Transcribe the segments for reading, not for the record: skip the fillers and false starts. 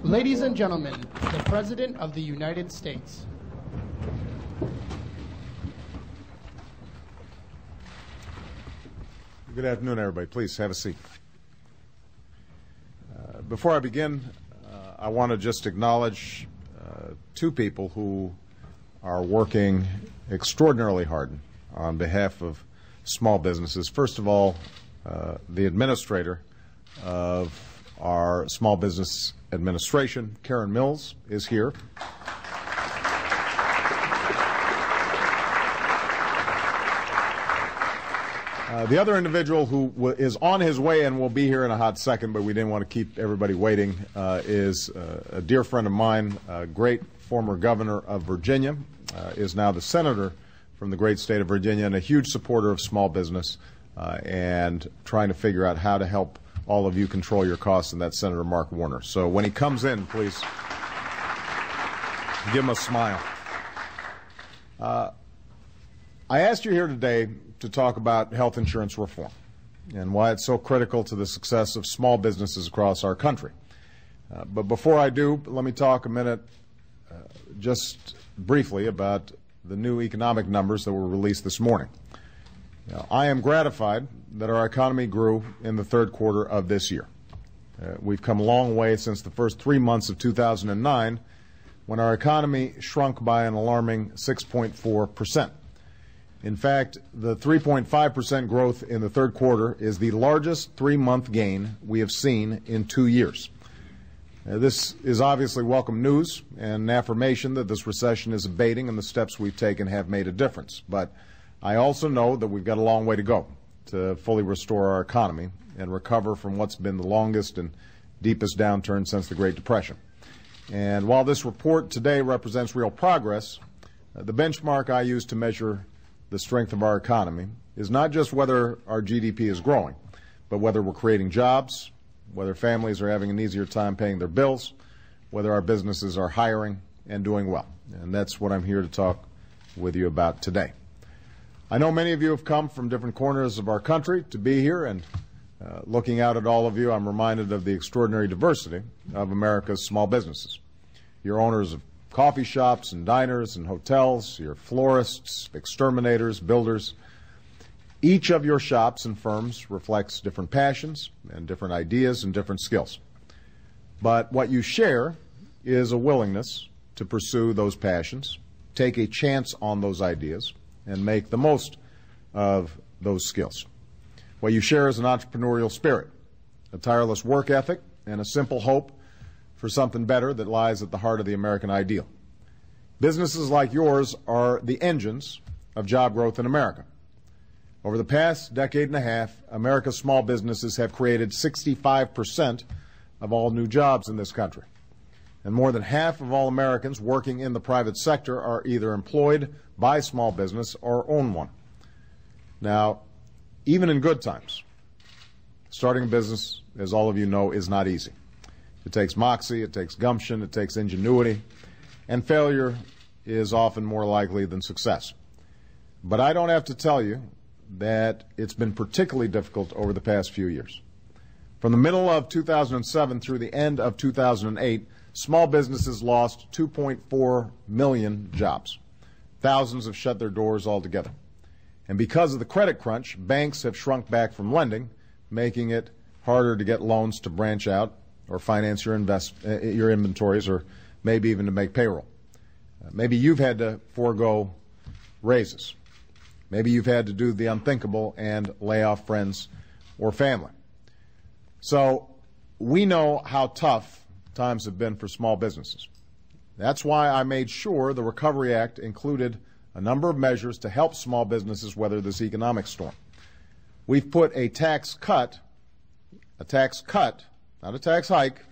Ladies and gentlemen, the President of the United States. Good afternoon, everybody. Please have a seat. Before I begin, I want to just acknowledge two people who are working extraordinarily hard on behalf of small businesses. First of all, the administrator of our Small Business Administration, Karen Mills, is here. The other individual who is on his way and will be here in a hot second, but we didn't want to keep everybody waiting, is a dear friend of mine, a great former governor of Virginia, is now the senator from the great state of Virginia, and a huge supporter of small business and trying to figure out how to help all of you control your costs, and that's Senator Mark Warner. So when he comes in, please give him a smile. I asked you here today to talk about health insurance reform and why it's so critical to the success of small businesses across our country. But before I do, let me talk a minute just briefly about the new economic numbers that were released this morning. Now, I am gratified that our economy grew in the third quarter of this year. We've come a long way since the first 3 months of 2009, when our economy shrunk by an alarming 6.4%. In fact, the 3.5% growth in the third quarter is the largest three-month gain we have seen in 2 years. This is obviously welcome news and an affirmation that this recession is abating and the steps we've taken have made a difference. But I also know that we've got a long way to go to fully restore our economy and recover from what's been the longest and deepest downturn since the Great Depression. And while this report today represents real progress, the benchmark I use to measure the strength of our economy is not just whether our GDP is growing, but whether we're creating jobs, whether families are having an easier time paying their bills, whether our businesses are hiring and doing well. And that's what I'm here to talk with you about today. I know many of you have come from different corners of our country to be here, and looking out at all of you, I'm reminded of the extraordinary diversity of America's small businesses. You're owners of coffee shops and diners and hotels, your florists, exterminators, builders. Each of your shops and firms reflects different passions and different ideas and different skills. But what you share is a willingness to pursue those passions, take a chance on those ideas, and make the most of those skills. What you share is an entrepreneurial spirit, a tireless work ethic, and a simple hope for something better that lies at the heart of the American ideal. Businesses like yours are the engines of job growth in America. Over the past decade and a half, America's small businesses have created 65% of all new jobs in this country. And more than half of all Americans working in the private sector are either employed by small business or own one. Now, even in good times, starting a business, as all of you know, is not easy. It takes moxie, it takes gumption, it takes ingenuity, and failure is often more likely than success. But I don't have to tell you that it's been particularly difficult over the past few years. From the middle of 2007 through the end of 2008, small businesses lost 2.4 million jobs. Thousands have shut their doors altogether. And because of the credit crunch, banks have shrunk back from lending, making it harder to get loans to branch out or finance your inventories, or maybe even to make payroll. Maybe you've had to forego raises. Maybe you've had to do the unthinkable and lay off friends or family. So we know how tough times have been for small businesses. That's why I made sure the Recovery Act included a number of measures to help small businesses weather this economic storm. We've put a tax cut, not a tax hike,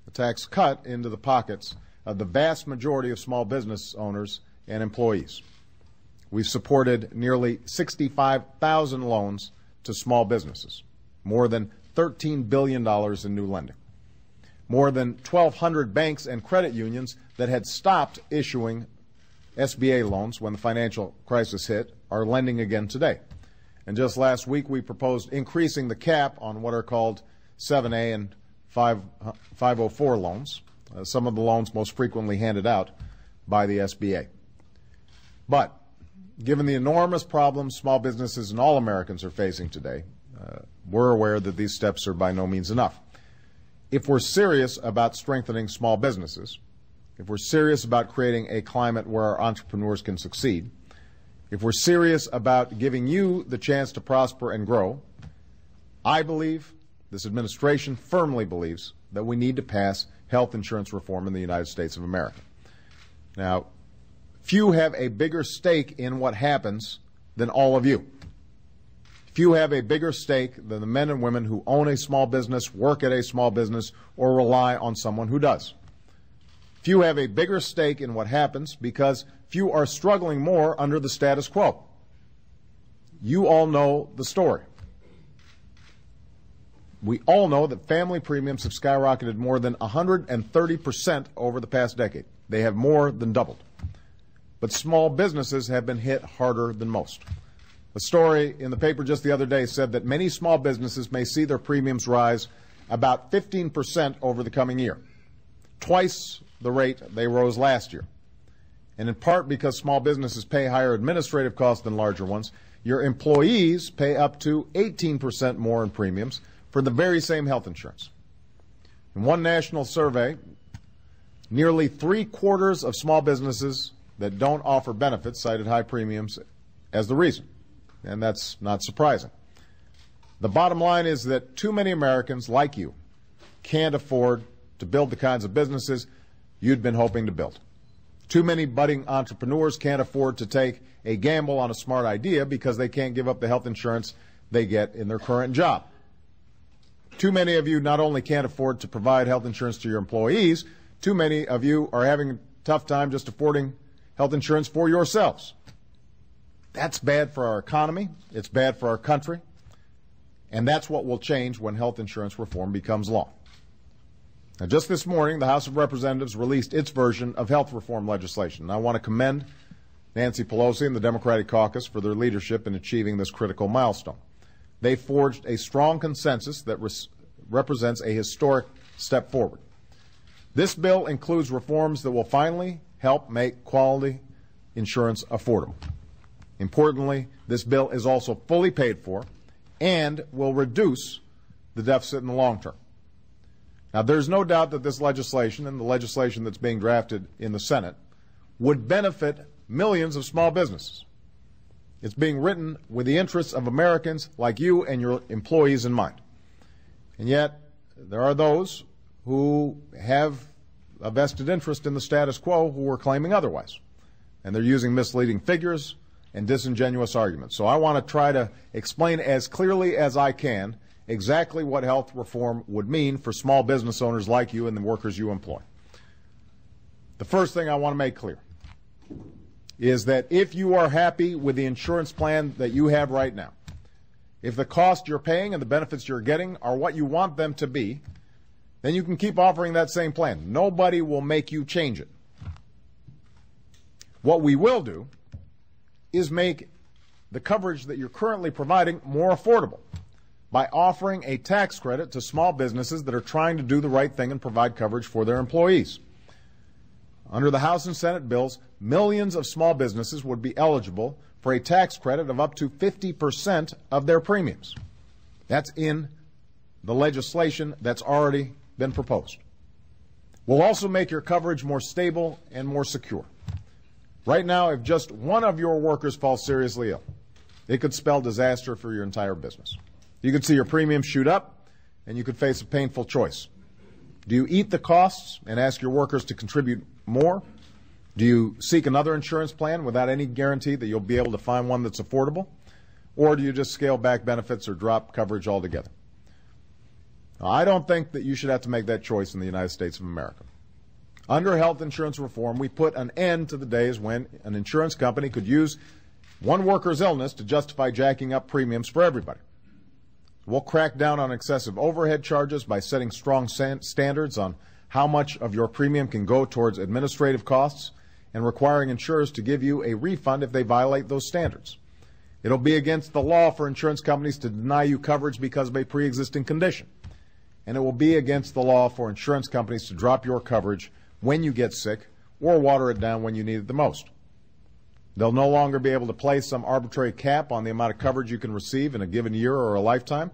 a tax cut into the pockets of the vast majority of small business owners and employees. We've supported nearly 65,000 loans to small businesses, more than $13 billion in new lending. More than 1,200 banks and credit unions that had stopped issuing SBA loans when the financial crisis hit are lending again today. And just last week, we proposed increasing the cap on what are called 7A and 504 loans, some of the loans most frequently handed out by the SBA. But given the enormous problems small businesses and all Americans are facing today, we're aware that these steps are by no means enough. If we're serious about strengthening small businesses, if we're serious about creating a climate where our entrepreneurs can succeed, if we're serious about giving you the chance to prosper and grow, I believe, this administration firmly believes, that we need to pass health insurance reform in the United States of America. Now, few have a bigger stake in what happens than all of you. Few have a bigger stake than the men and women who own a small business, work at a small business, or rely on someone who does. Few have a bigger stake in what happens because few are struggling more under the status quo. You all know the story. We all know that family premiums have skyrocketed more than 130% over the past decade. They have more than doubled. But small businesses have been hit harder than most. A story in the paper just the other day said that many small businesses may see their premiums rise about 15% over the coming year, twice the rate they rose last year. And in part because small businesses pay higher administrative costs than larger ones, your employees pay up to 18% more in premiums for the very same health insurance. In one national survey, nearly 3/4 of small businesses that don't offer benefits cited high premiums as the reason. And that's not surprising. The bottom line is that too many Americans, like you, can't afford to build the kinds of businesses you'd been hoping to build. Too many budding entrepreneurs can't afford to take a gamble on a smart idea because they can't give up the health insurance they get in their current job. Too many of you not only can't afford to provide health insurance to your employees, too many of you are having a tough time just affording health insurance for yourselves. That's bad for our economy, it's bad for our country, and that's what will change when health insurance reform becomes law. Now, just this morning, the House of Representatives released its version of health reform legislation. And I want to commend Nancy Pelosi and the Democratic caucus for their leadership in achieving this critical milestone. They forged a strong consensus that represents a historic step forward. This bill includes reforms that will finally help make quality insurance affordable. Importantly, this bill is also fully paid for and will reduce the deficit in the long term. Now, there's no doubt that this legislation and the legislation that's being drafted in the Senate would benefit millions of small businesses. It's being written with the interests of Americans like you and your employees in mind. And yet, there are those who have a vested interest in the status quo who are claiming otherwise. And they're using misleading figures and disingenuous arguments. So I want to try to explain as clearly as I can exactly what health reform would mean for small business owners like you and the workers you employ. The first thing I want to make clear is that if you are happy with the insurance plan that you have right now, if the cost you're paying and the benefits you're getting are what you want them to be, then you can keep offering that same plan. Nobody will make you change it. What we will do is make the coverage that you're currently providing more affordable by offering a tax credit to small businesses that are trying to do the right thing and provide coverage for their employees. Under the House and Senate bills, millions of small businesses would be eligible for a tax credit of up to 50% of their premiums. That's in the legislation that's already been proposed. We'll also make your coverage more stable and more secure. Right now, if just one of your workers falls seriously ill, it could spell disaster for your entire business. You could see your premiums shoot up, and you could face a painful choice. Do you eat the costs and ask your workers to contribute more? Do you seek another insurance plan without any guarantee that you'll be able to find one that's affordable? Or do you just scale back benefits or drop coverage altogether? Now, I don't think that you should have to make that choice in the United States of America. Under health insurance reform, we put an end to the days when an insurance company could use one worker's illness to justify jacking up premiums for everybody. We'll crack down on excessive overhead charges by setting strong standards on how much of your premium can go towards administrative costs and requiring insurers to give you a refund if they violate those standards. It'll be against the law for insurance companies to deny you coverage because of a pre-existing condition. and it will be against the law for insurance companies to drop your coverage when you get sick or water it down when you need it the most. They'll no longer be able to place some arbitrary cap on the amount of coverage you can receive in a given year or a lifetime.